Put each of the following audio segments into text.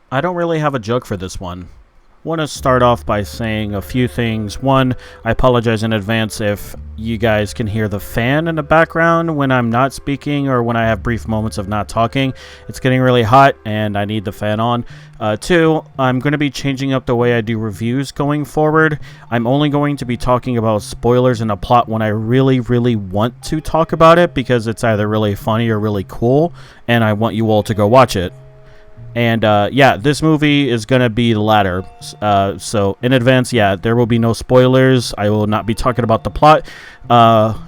I don't really have a joke for this one. Want to start off by saying a few things. One, I apologize in advance if you guys can hear the fan in the background when I'm not speaking or when I have brief moments of not talking. It's getting really hot and I need the fan on. Two, I'm going to be changing up the way I do reviews going forward. I'm only going to be talking about spoilers in a plot when I really, really want to talk about it because it's either really funny or really cool and I want you all to go watch it. And yeah, this movie is going to be the latter. So in advance, yeah, there will be no spoilers. I will not be talking about the plot.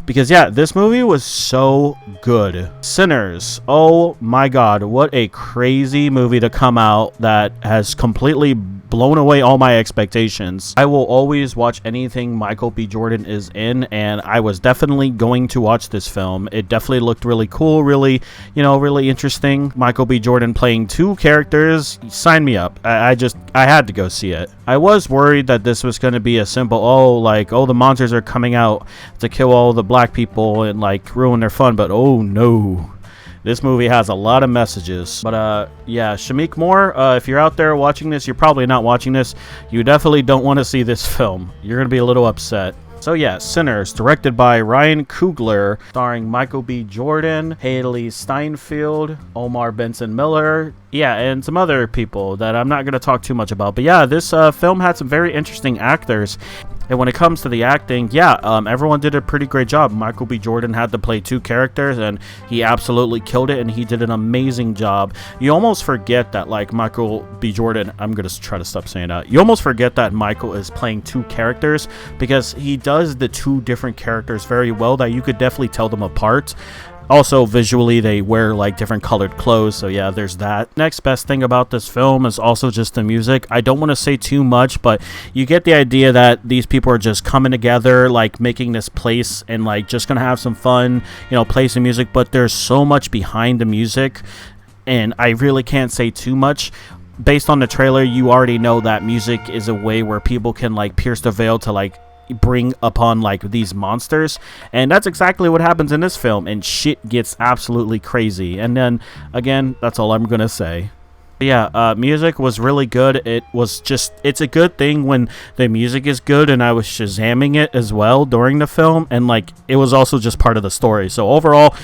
Because yeah, this movie was so good. Sinners. Oh my God. What a crazy movie to come out that has completely blown away all my expectations. I will always watch anything Michael B. Jordan is in, and I was definitely going to watch this film. It definitely looked really cool, really, really interesting. Michael B. Jordan playing two characters, sign me up. I had to go see it. I was worried that this was going to be a simple, the monsters are coming out to kill all the black people and ruin their fun, but oh no. This movie has a lot of messages. But yeah, Shameik Moore, if you're out there watching this, you're probably not watching this. You definitely don't want to see this film. You're going to be a little upset. So yeah, Sinners, directed by Ryan Coogler, starring Michael B. Jordan, Haley Steinfeld, Omar Benson Miller, yeah, and some other people that I'm not going to talk too much about. But yeah, this film had some very interesting actors. And when it comes to the acting, yeah, everyone did a pretty great job. Michael B. Jordan had to play two characters, and he absolutely killed it, and he did an amazing job. You almost forget that, Michael B. Jordan, I'm going to try to stop saying that. You almost forget that Michael is playing two characters because he does the two different characters very well that you could definitely tell them apart. Also, visually, they wear different colored clothes, so yeah, there's that. Next best thing about this film is also just the music. I don't want to say too much, but you get the idea that these people are just coming together, making this place and just gonna have some fun, play some music, but there's so much behind the music, and I really can't say too much. Based on the trailer, you already know that music is a way where people can pierce the veil to bring upon these monsters, and that's exactly what happens in this film, and shit gets absolutely crazy. And then again, that's all I'm gonna say. Yeah, music was really good. It's a good thing when the music is good, and I was shazamming it as well during the film, and it was also just part of the story. So overall,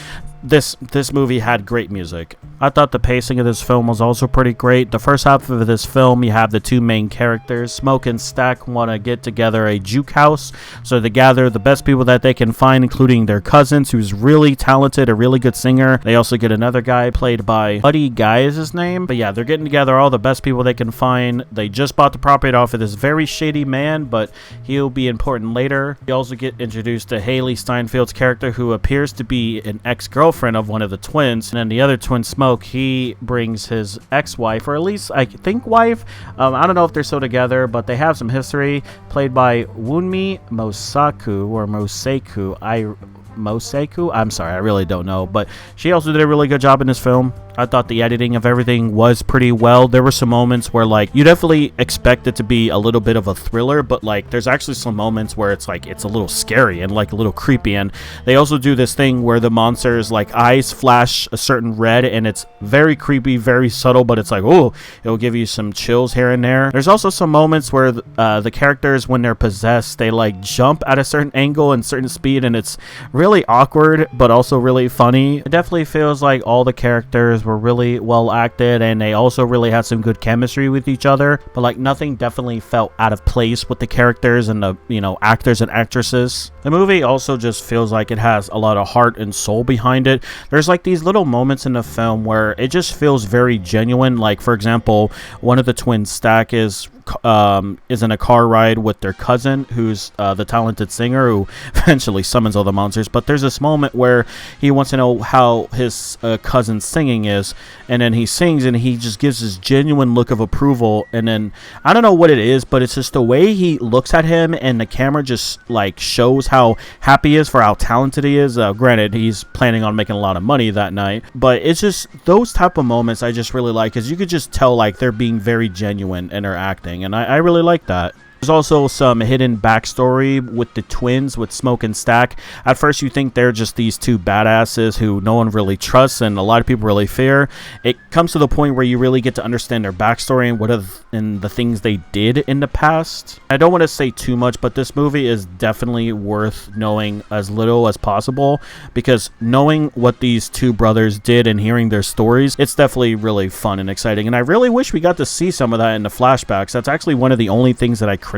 this movie had great music. I thought the pacing of this film was also pretty great. The first half of this film, you have the two main characters. Smoke and Stack want to get together a juke house, so they gather the best people that they can find, including their cousins, who's really talented, a really good singer. They also get another guy played by Buddy Guy is his name. But yeah, they're getting together all the best people they can find. They just bought the property off of this very shady man, but he'll be important later. You also get introduced to Haley Steinfeld's character, who appears to be an ex-girlfriend of one of the twins, and then the other twin, Smoke, he brings his ex-wife, or at least I think wife. I don't know if they're still together, but they have some history, played by Wunmi Mosaku. I'm sorry, I really don't know, but she also did a really good job in this film. I thought the editing of everything was pretty well. There were some moments where you definitely expect it to be a little bit of a thriller, but there's actually some moments where it's it's a little scary and a little creepy. And they also do this thing where the monsters eyes flash a certain red, and it's very creepy, very subtle, but it's oh, it'll give you some chills here and there. There's also some moments where the characters, when they're possessed, they jump at a certain angle and certain speed, and it's really awkward but also really funny. It definitely feels like all the characters were really well acted, and they also really had some good chemistry with each other, but nothing definitely felt out of place with the characters and the actors and actresses. The movie also just feels like it has a lot of heart and soul behind it. There's these little moments in the film where it just feels very genuine. For example, one of the twins, Stack, is in a car ride with their cousin, who's the talented singer who eventually summons all the monsters. But there's this moment where he wants to know how his cousin's singing is, and then he sings, and he just gives this genuine look of approval. And then I don't know what it is, but it's just the way he looks at him, and the camera just shows how happy he is for how talented he is. Granted, he's planning on making a lot of money that night, but it's just those type of moments I just really like, because you could just tell they're being very genuine in their acting, and I really like that. There's also some hidden backstory with the twins, with Smoke and Stack. At first you think they're just these two badasses who no one really trusts and a lot of people really fear. It comes to the point where you really get to understand their backstory and the things they did in the past. I don't want to say too much, but this movie is definitely worth knowing as little as possible, because knowing what these two brothers did and hearing their stories, it's definitely really fun and exciting. And I really wish we got to see some of that in the flashbacks. That's actually one of the only things that I criticize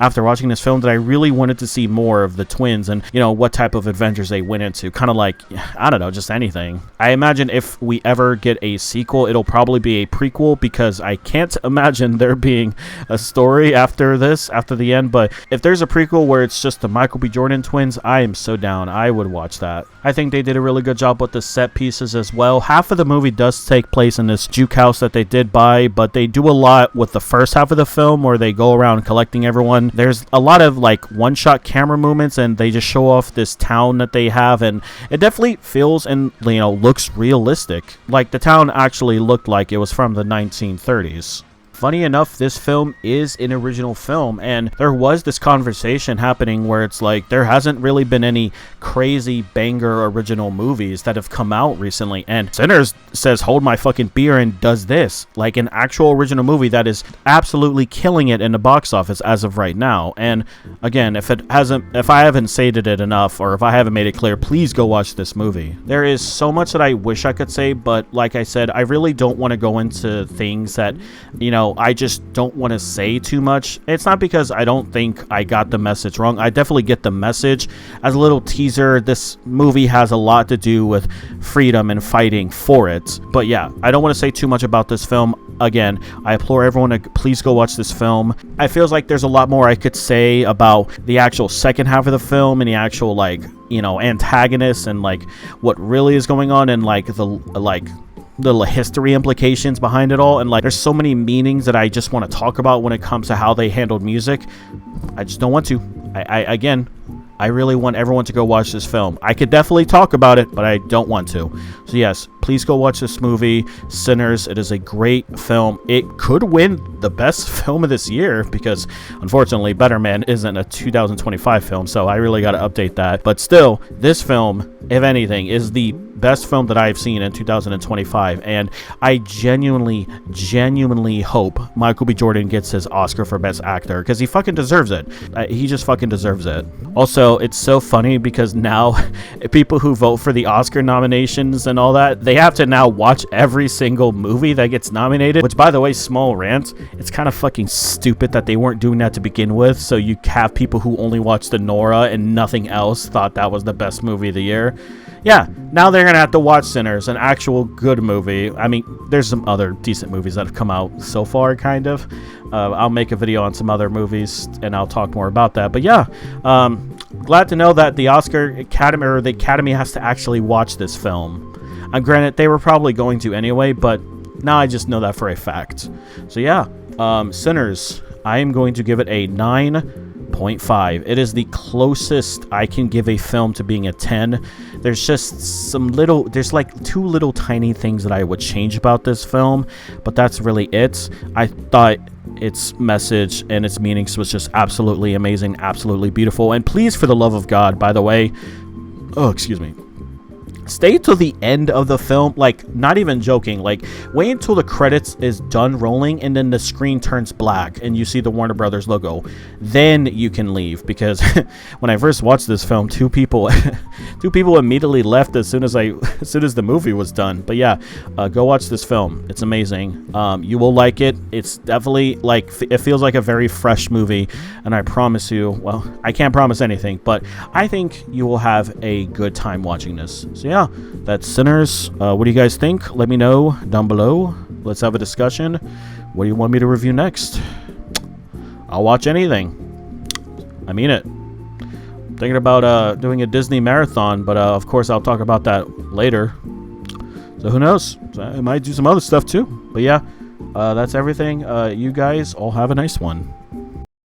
after watching this film, that I really wanted to see more of the twins and, you know, what type of adventures they went into. Kind of like, I don't know, just anything. I imagine if we ever get a sequel, it'll probably be a prequel, because I can't imagine there being a story after this, after the end. But if there's a prequel where it's just the Michael B. Jordan twins, I am so down. I would watch that. I think they did a really good job with the set pieces as well. Half of the movie does take place in this juke house that they did buy, but they do a lot with the first half of the film where they go around collecting everyone. There's a lot of like one-shot camera movements, and they just show off this town that they have, and it definitely feels and, you know, looks realistic. Like the town actually looked like it was from the 1930s. Funny enough, this film is an original film, and there was this conversation happening where it's like there hasn't really been any crazy banger original movies that have come out recently, and Sinners says hold my fucking beer and does this, like an actual original movie that is absolutely killing it in the box office as of right now. And again, if I haven't stated it enough, or if I haven't made it clear, please go watch this movie. There is so much that I wish I could say, but like I said, I really don't want to go into things that, you know, I just don't want to say too much. It's not because I don't think I got the message wrong. I definitely get the message. As a little teaser, this movie has a lot to do with freedom and fighting for it. But yeah, I don't want to say too much about this film. Again, I implore everyone to please go watch this film. I feel like there's a lot more I could say about the actual second half of the film and the actual, like, you know, antagonists and like what really is going on, and like the history implications behind it all. And like there's so many meanings that I just want to talk about when it comes to how they handled music. I just don't want to. I really want everyone to go watch this film. I could definitely talk about it, but I don't want to. So yes, please go watch this movie, Sinners. It is a great film. It could win the best film of this year, because unfortunately Better Man isn't a 2025 film, so I really got to update that. But still, this film, if anything, is the best film that I've seen in 2025, and I genuinely hope Michael B. Jordan gets his Oscar for Best Actor, because he fucking deserves it. He just fucking deserves it. Also, it's so funny because now people who vote for the Oscar nominations and all that, they have to now watch every single movie that gets nominated, which, by the way, small rant, it's kind of fucking stupid that they weren't doing that to begin with, so you have people who only watched the Nora and nothing else thought that was the best movie of the year. Yeah, now they're gonna have to watch Sinners, an actual good movie. I mean, there's some other decent movies that have come out so far, kind of. I'll make a video on some other movies, and I'll talk more about that. But yeah, glad to know that the Academy has to actually watch this film. Granted, they were probably going to anyway, but now I just know that for a fact. So yeah, Sinners, I am going to give it a 9.5. It is the closest I can give a film to being a 10. There's just there's like two little tiny things that I would change about this film, but that's really it. I thought its message and its meanings was just absolutely amazing, absolutely beautiful. And please, for the love of God, by the way, stay till the end of the film, like, not even joking, like, wait until the credits is done rolling and then the screen turns black and you see the Warner Brothers logo. Then you can leave, because when I first watched this film, two people immediately left as soon as the movie was done. But yeah, go watch this film. It's amazing. You will like it. It's definitely, like, it feels like a very fresh movie, and I promise you, well, I can't promise anything, but I think you will have a good time watching this. So yeah, that's Sinners. What do you guys think? Let me know down below. Let's have a discussion. What do you want me to review next? I'll watch anything. I mean it. Thinking about doing a Disney marathon, but of course I'll talk about that later. So who knows? I might do some other stuff too. But yeah, that's everything. You guys all have a nice one.